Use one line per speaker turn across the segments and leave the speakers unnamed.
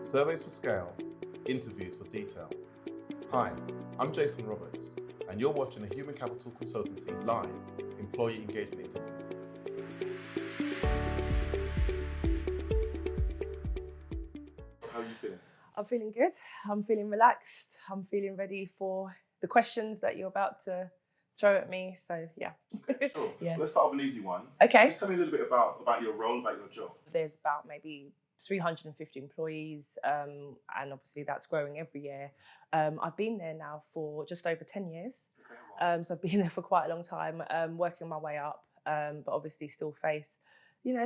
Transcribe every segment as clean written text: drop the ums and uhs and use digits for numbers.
surveys for scale, interviews for detail. Hi, I'm Jason Roberts, and you're watching a Human Capital Consultancy live employee engagement interview. How are you feeling?
I'm feeling good. I'm feeling relaxed. I'm feeling ready for the questions that you're about to throw at me. So yeah.
Okay, sure.
Yeah.
Well, let's start with an easy one.
Okay.
Just tell me a little bit about your role, about your job.
There's about maybe 350 employees, and obviously that's growing every year. I've been there now for just over 10 years.
Okay, wow.
So I've been there for quite a long time, working my way up, but obviously still face,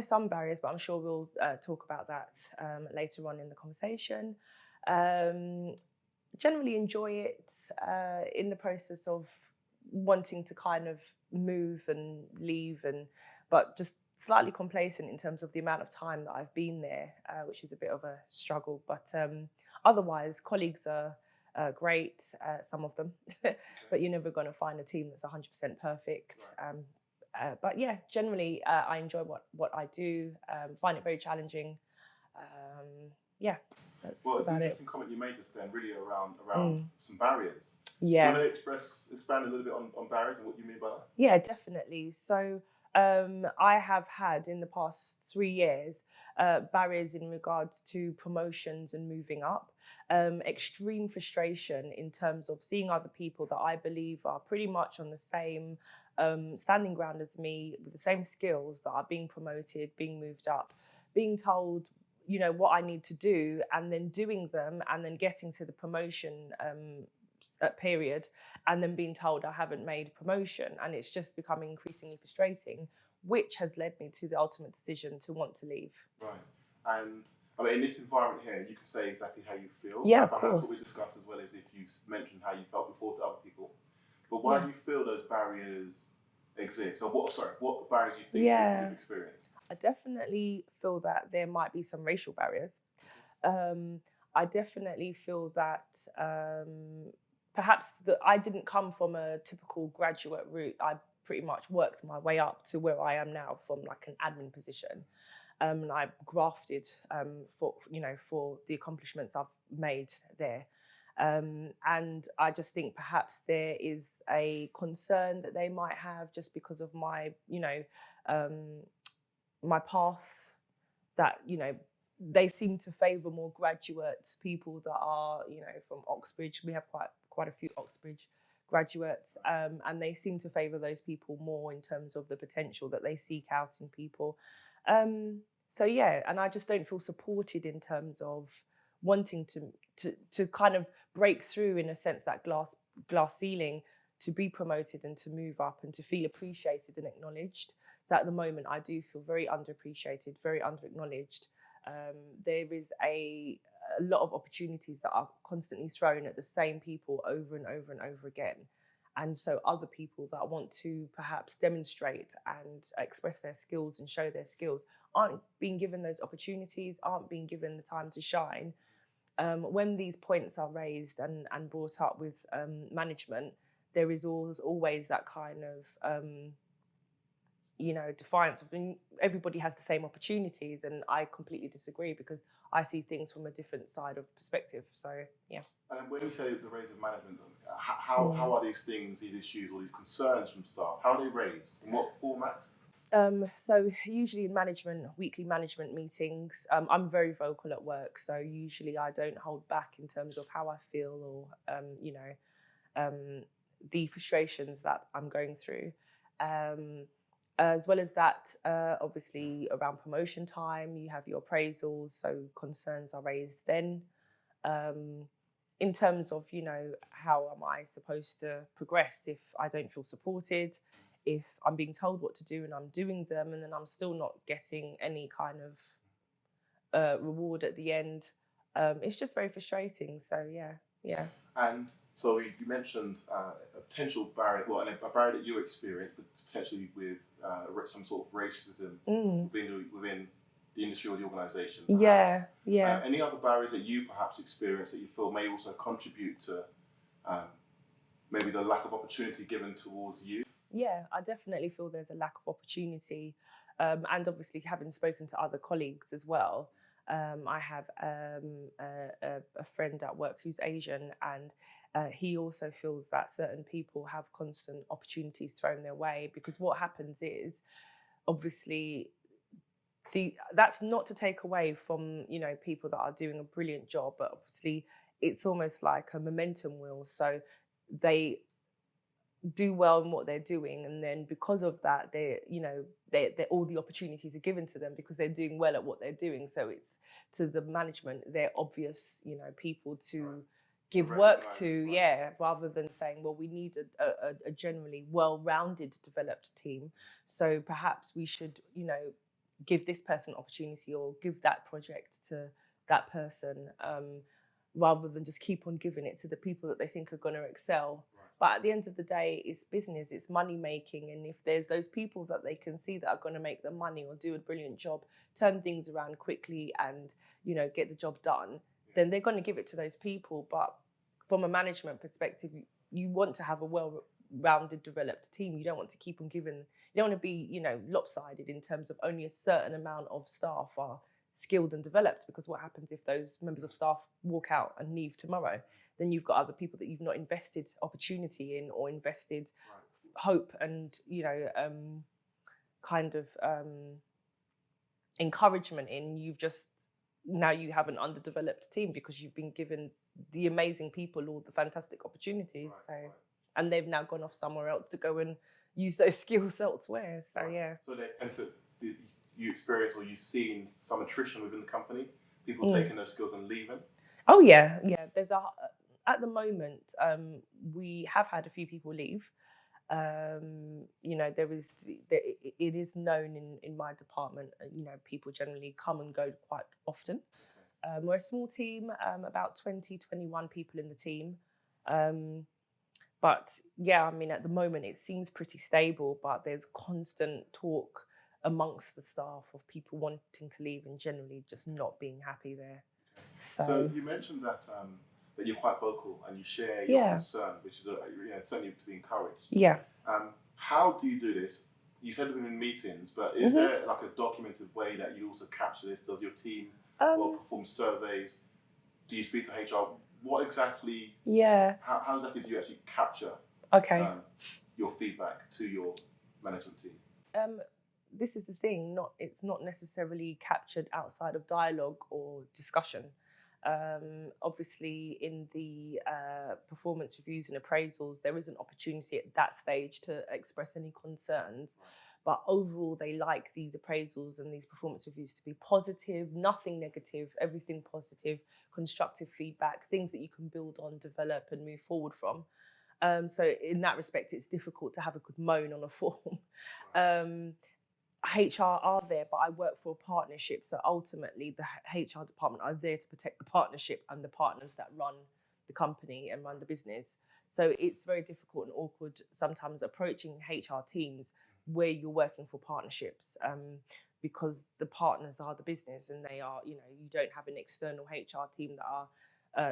some barriers, but I'm sure we'll talk about that later on in the conversation. Generally enjoy it in the process of wanting to kind of move and leave, but just slightly complacent in terms of the amount of time that I've been there, which is a bit of a struggle. But otherwise, colleagues are great, some of them, but you're never going to find a team that's 100% perfect. But yeah, generally, I enjoy what I do, find it very challenging. Yeah, that's
well, it's
about
an
it.
interesting comment you made just then, really around some barriers.
Yeah.
Do you want to expand a little bit on barriers and what you mean by that?
Yeah, definitely. So I have had in the past 3 years barriers in regards to promotions and moving up. Extreme frustration in terms of seeing other people that I believe are pretty much on the same standing ground as me, with the same skills, that are being promoted, being moved up, being told, what I need to do, and then doing them, and then getting to the promotion period, and then being told I haven't made promotion, and it's just becoming increasingly frustrating, which has led me to the ultimate decision to want to leave.
Right, and I mean, in this environment here, you can say exactly how you feel.
Yeah, of
Perhaps
course.
what we discussed as well is if you mentioned how you felt before to other people. But why do you feel those barriers exist? Or what barriers you think you've experienced?
I definitely feel that there might be some racial barriers. I definitely feel that perhaps that I didn't come from a typical graduate route. I pretty much worked my way up to where I am now from like an admin position. And I grafted for the accomplishments I've made there. And I just think perhaps there is a concern that they might have just because of my, my path, that, they seem to favour more graduates, people that are, from Oxbridge. We have quite a few Oxbridge graduates, and they seem to favour those people more in terms of the potential that they seek out in people. So yeah, and I just don't feel supported in terms of wanting to kind of break through, in a sense, that glass ceiling, to be promoted and to move up and to feel appreciated and acknowledged. So at the moment, I do feel very underappreciated, very underacknowledged. There is a lot of opportunities that are constantly thrown at the same people over and over and over again. And so other people that want to perhaps demonstrate and express their skills and show their skills aren't being given those opportunities, aren't being given the time to shine. When these points are raised and brought up with management, there is always that kind of defiance of everybody has the same opportunities, and I completely disagree, because I see things from a different side of perspective. So yeah.
And when you say the raise of management, how are these things, these issues, or these concerns from staff? How are they raised? In what format?
So usually in weekly management meetings, I'm very vocal at work. So usually I don't hold back in terms of how I feel, or the frustrations that I'm going through. As well as that, obviously around promotion time, you have your appraisals, so concerns are raised then. In terms of, how am I supposed to progress if I don't feel supported, if I'm being told what to do and I'm doing them and then I'm still not getting any kind of reward at the end. It's just very frustrating. So yeah.
And so you mentioned a potential barrier, a barrier that you experienced, but potentially with some sort of racism within the industry or the organisation.
Yeah.
Any other barriers that you perhaps experience that you feel may also contribute to maybe the lack of opportunity given towards you?
Yeah, I definitely feel there's a lack of opportunity, and obviously having spoken to other colleagues as well, I have a friend at work who's Asian, and he also feels that certain people have constant opportunities thrown their way, because what happens is, obviously, that's not to take away from, you know, people that are doing a brilliant job, but obviously it's almost like a momentum wheel. So they do well in what they're doing, and then because of that, they all the opportunities are given to them because they're doing well at what they're doing. So it's, to the management, they're obvious, you know, people to give work to, rather than saying, well, we need a generally well-rounded, developed team, so perhaps we should, you know, give this person opportunity or give that project to that person, rather than just keep on giving it to the people that they think are going to excel. But at the end of the day, it's business, it's money making. And if there's those people that they can see that are going to make the money or do a brilliant job, turn things around quickly and, you know, get the job done, then they're going to give it to those people. But from a management perspective, you want to have a well-rounded, developed team. You don't want to keep on giving, you don't want to be, you know, lopsided in terms of only a certain amount of staff are skilled and developed, because what happens if those members of staff walk out and leave tomorrow? Then you've got other people that you've not invested opportunity in or invested hope and, you know, kind of encouragement in. You've just, now you have an underdeveloped team because you've been given the amazing people all the fantastic opportunities. And they've now gone off somewhere else to go and use those skills elsewhere. So
So they tend to, you experience or you've seen some attrition within the company, people taking those skills and leaving? Oh
yeah. There's at the moment, we have had a few people leave. You know, it is known in my department, you know, people generally come and go quite often. We're a small team, about 20, 21 people in the team. But yeah, I mean, at the moment it seems pretty stable, but there's constant talk amongst the staff of people wanting to leave and generally just not being happy there.
So you mentioned that that you're quite vocal and you share your concern, which is certainly to be encouraged.
Yeah.
How do you do this? You said within meetings, but is there like a documented way that you also capture this? Does your team perform surveys? Do you speak to HR? What exactly?
Yeah.
How exactly do you actually capture? Your feedback to your management team.
This is the thing. It's not necessarily captured outside of dialogue or discussion. Obviously, in the performance reviews and appraisals, there is an opportunity at that stage to express any concerns. But overall, they like these appraisals and these performance reviews to be positive, nothing negative, everything positive, constructive feedback, things that you can build on, develop and move forward from. So in that respect, it's difficult to have a good moan on a form. HR are there, but I work for a partnership. So ultimately, the HR department are there to protect the partnership and the partners that run the company and run the business. So it's very difficult and awkward sometimes approaching HR teams where you're working for partnerships, because the partners are the business and they are, you know, you don't have an external HR team that are,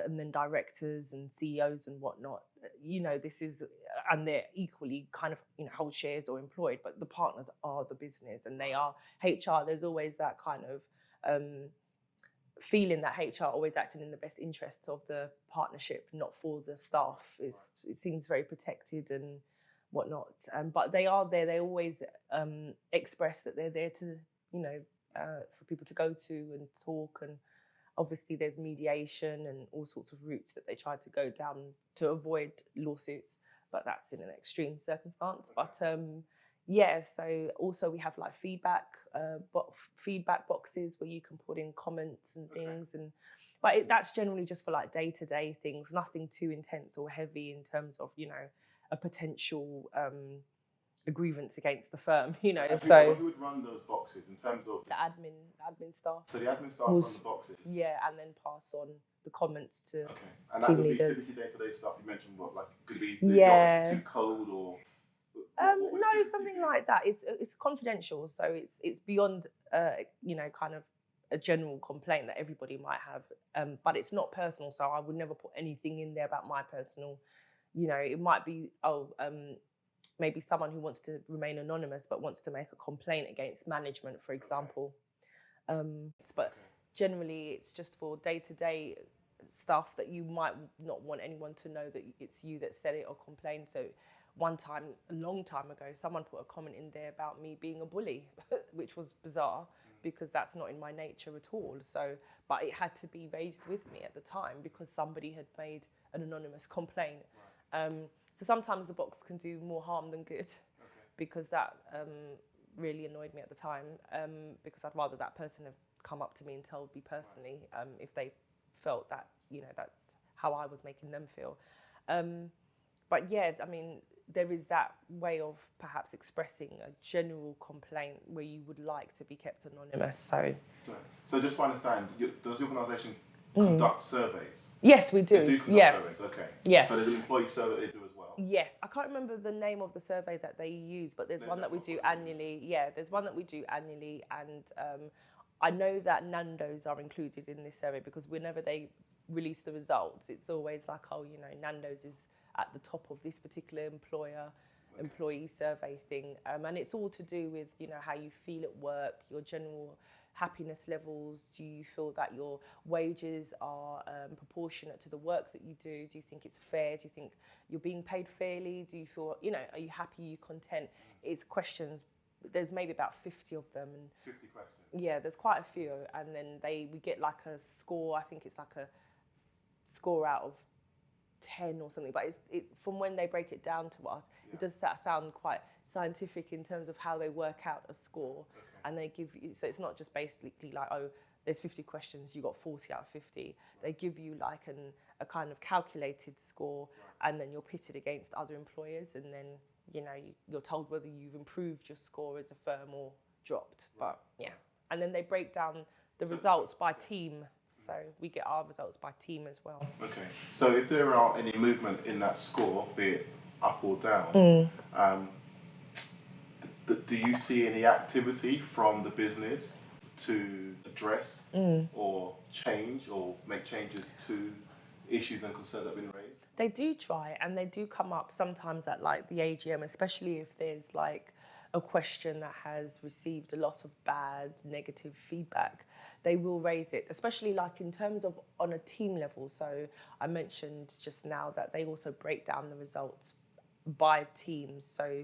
and then directors and CEOs and whatnot. You know, this is, and they're equally kind of, you know, hold shares or employed, but the partners are the business and they are HR. There's always that kind of feeling that HR always acting in the best interests of the partnership, not for the staff. It seems very protected and whatnot. But they are there. They always express that they're there to, you know, for people to go to and talk. And obviously there's mediation and all sorts of routes that they try to go down to avoid lawsuits. But that's in an extreme circumstance. But yeah, so also we have like feedback boxes where you can put in comments and things. But that's generally just for like day-to-day things, nothing too intense or heavy in terms of, you know, a potential a grievance against the firm, you know. So
who would run those boxes in terms of
the admin staff?
So the admin staff run the boxes.
Yeah, and then pass on the comments to
and that
team
would be
leaders.
Typically day-to-day stuff. You mentioned what, like, could it be the office is too cold or
no, something like that. It's confidential, so it's beyond you know, kind of a general complaint that everybody might have, but it's not personal. So I would never put anything in there about my personal. You know, it might be maybe someone who wants to remain anonymous but wants to make a complaint against management, for example. But generally it's just for day-to-day stuff that you might not want anyone to know that it's you that said it or complained. So one time, a long time ago, someone put a comment in there about me being a bully, which was bizarre because that's not in my nature at all. So, but it had to be raised with me at the time because somebody had made an anonymous complaint. So sometimes the box can do more harm than good, because that really annoyed me at the time, because I'd rather that person have come up to me and told me personally if they felt that, you know, that's how I was making them feel. But yeah, I mean, there is that way of perhaps expressing a general complaint where you would like to be kept anonymous.
So just to understand, does the organisation conduct surveys?
Yes, we do.
They do conduct surveys, okay.
Yeah.
So there's an employee survey they do as well?
Yes. I can't remember the name of the survey that they use, but there's one that we do annually. Yeah, there's one that we do annually, and I know that Nando's are included in this survey because whenever they release the results, it's always like, oh, you know, Nando's is at the top of this particular employee survey thing, and it's all to do with, you know, how you feel at work, your general happiness levels. Do you feel that your wages are proportionate to the work that you do? Do you think it's fair? Do you think you're being paid fairly? Do you feel, you know, are you happy, are you content? It's questions. There's maybe about 50 of them. And
50 questions?
Yeah, there's quite a few, and then we get like a score. I think it's like a score out of 10 or something, but from when they break it down to us, it does sound quite scientific in terms of how they work out a score. And they give you, so it's not just basically like, oh, there's 50 questions, you got 40 out of 50. They give you like a kind of calculated score, and then you're pitted against other employers, and then, you know, you're told whether you've improved your score as a firm or dropped. But yeah, and then they break down the results by team. So we get our results by team as well.
Okay. So if there are any movement in that score, be it up or down, do you see any activity from the business to address or change or make changes to issues and concerns that have been raised?
They do try, and they do come up sometimes at like the AGM, especially if there's like a question that has received a lot of bad, negative feedback. They will raise it, especially like in terms of on a team level. So I mentioned just now that they also break down the results by teams. So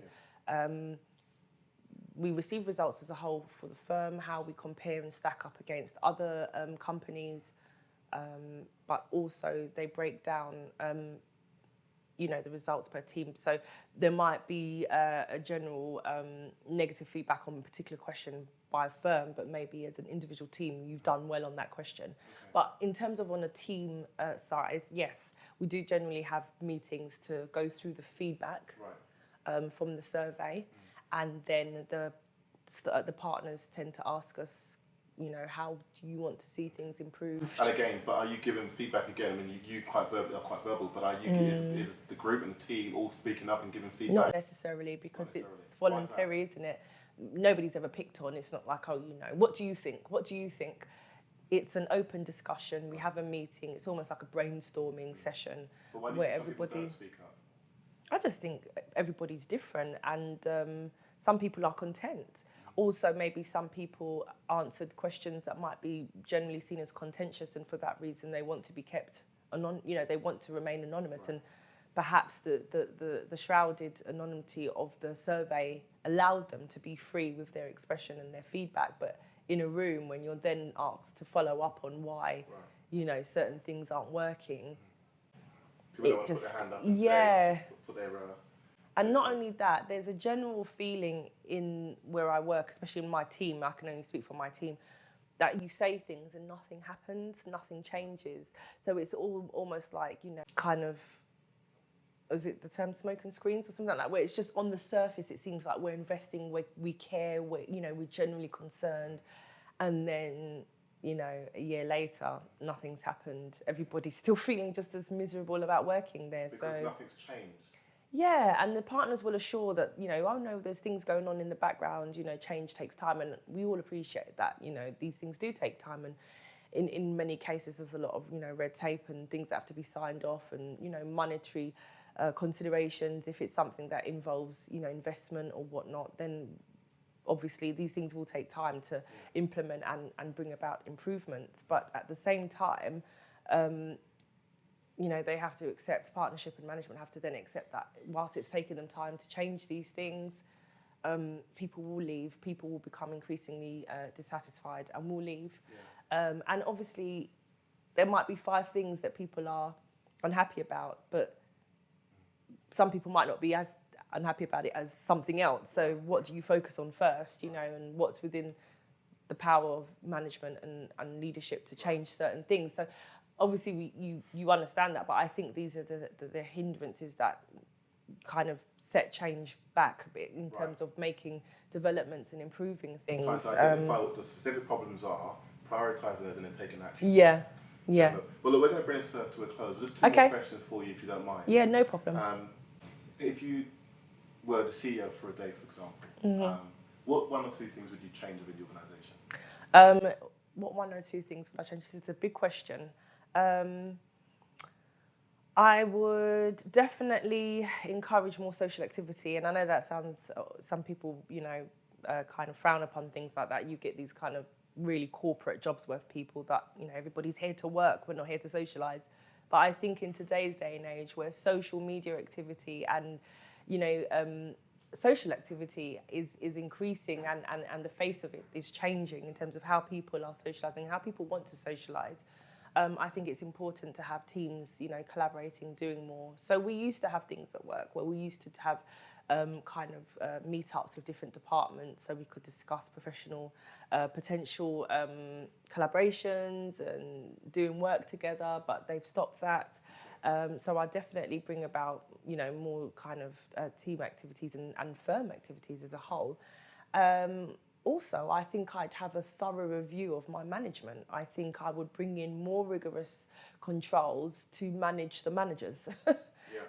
we receive results as a whole for the firm, how we compare and stack up against other companies, but also they break down you know, the results per team. So there might be a general negative feedback on a particular question by a firm, but maybe as an individual team, you've done well on that question. But in terms of on a team size, yes, we do generally have meetings to go through the feedback from the survey, and then the partners tend to ask us, you know, how do you want to see things improved?
And again, but are you giving feedback again? I mean, you are quite verbal, but are you is the group and the team all speaking up and giving feedback?
Not necessarily, because it's voluntary, isn't it? Nobody's ever picked on. It's not like, oh, you know, what do you think? What do you think? It's an open discussion. We have a meeting. It's almost like a brainstorming session where everybody
don't speak up?
I just think everybody's different, and some people are content. Also, maybe some people answered questions that might be generally seen as contentious, and for that reason, they want to be kept you know, they want to remain anonymous, and perhaps the shrouded anonymity of the survey allowed them to be free with their expression and their feedback. But in a room, when you're then asked to follow up on why, you know, certain things aren't working,
people don't want to put their hand up and say, put their
and not only that, there's a general feeling in where I work, especially in my team, I can only speak for my team, that you say things and nothing happens, nothing changes. So it's all almost like, you know, kind of, is it the term smoke and screens or something like that, where it's just on the surface, it seems like we're investing, we care, you know, we're generally concerned. And then, you know, a year later, nothing's happened. Everybody's still feeling just as miserable about working there.
Because nothing's changed.
Yeah, and the partners will assure that, you know, oh no, there's things going on in the background, you know, change takes time, and we all appreciate that, you know, these things do take time, and in many cases there's a lot of, you know, red tape and things that have to be signed off, and, you know, monetary considerations. If it's something that involves, you know, investment or whatnot, then obviously these things will take time to implement and bring about improvements. But at the same time, you know, they have to accept, partnership and management have to then accept that whilst it's taking them time to change these things, people will leave, people will become increasingly dissatisfied and will leave. And obviously there might be 5 things that people are unhappy about, but some people might not be as unhappy about it as something else. So what do you focus on first, you know, and what's within the power of management and leadership to change certain things. So obviously you understand that, but I think these are the hindrances that kind of set change back a bit in terms of making developments and improving things.
Trying to identify what the specific problems are, prioritise those and then take an action.
Yeah.
Well, look, we're going to bring this to a close. Just 2 more questions for you, if you don't mind.
Yeah, no problem.
If you were the CEO for a day, for example, what 1 or 2 things would you change within the organisation?
What 1 or 2 things would I change? This is a big question. I would definitely encourage more social activity, and I know that sounds, some people, you know, kind of frown upon things like that. You get these kind of really corporate jobs worth people that, you know, everybody's here to work, we're not here to socialise. But I think in today's day and age where social media activity and, you know, social activity is increasing and the face of it is changing in terms of how people are socialising, how people want to socialise. I think it's important to have teams, you know, collaborating, doing more. So we used to have things at work where we used to have meetups with different departments so we could discuss professional potential collaborations and doing work together, but they've stopped that. So I definitely bring about, you know, more kind of team activities and firm activities as a whole. Also, I think I'd have a thorough review of my management. I think I would bring in more rigorous controls to manage the managers.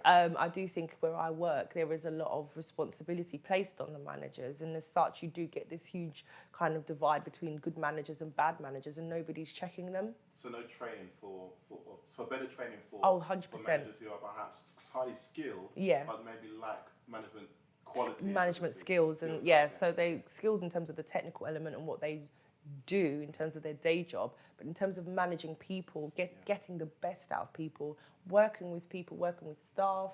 I do think where I work, there is a lot of responsibility placed on the managers, and as such, you do get this huge kind of divide between good managers and bad managers, and nobody's checking them.
So no training for better training for,
100%.
for managers who are perhaps highly skilled, but maybe lack management quality.
Management skills, and so they're skilled in terms of the technical element and what they do in terms of their day job, but in terms of managing people, getting the best out of people, working with staff.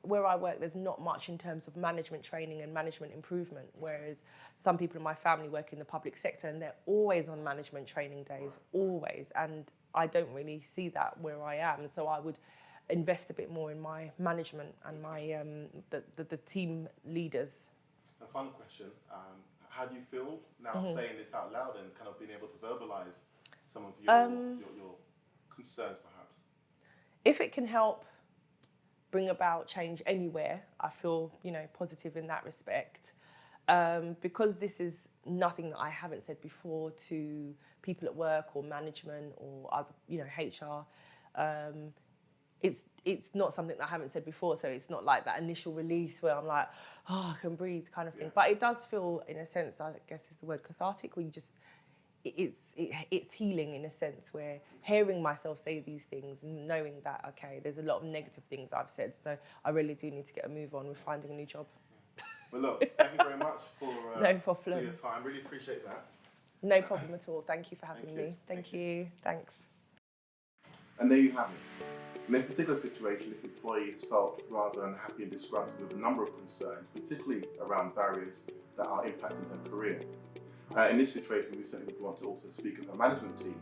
Where I work, there's not much in terms of management training and management improvement, whereas some people in my family work in the public sector and they're always on management training days, always, and I don't really see that where I am. So I would invest a bit more in my management and my the team leaders.
A final question. How do you feel now saying this out loud and kind of being able to verbalise some of your concerns, perhaps?
If it can help bring about change anywhere, I feel, you know, positive in that respect. Because this is nothing that I haven't said before to people at work or management or other, you know, HR. It's not something that I haven't said before, so it's not like that initial release where I'm like, oh, I can breathe kind of thing. But it does feel, in a sense, I guess is the word cathartic, where you just, it's healing in a sense, where hearing myself say these things and knowing that, okay, there's a lot of negative things I've said, so I really do need to get a move on with finding a new job.
Well, look, thank you very much for your time. Really appreciate that.
No problem at all. Thank you for having me. Thank you. Thanks.
And there you have it. In this particular situation, this employee has felt rather unhappy and disgruntled with a number of concerns, particularly around barriers that are impacting her career. In this situation, we certainly would want to also speak with her management team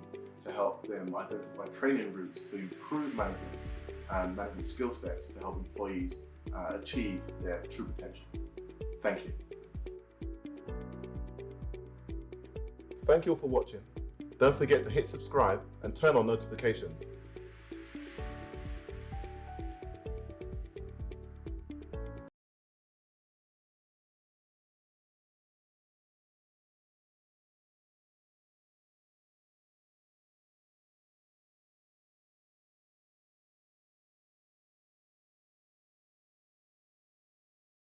to help them identify training routes to improve management and management skill sets to help employees achieve their true potential. Thank you. Thank you all for watching. Don't forget to hit subscribe and turn on notifications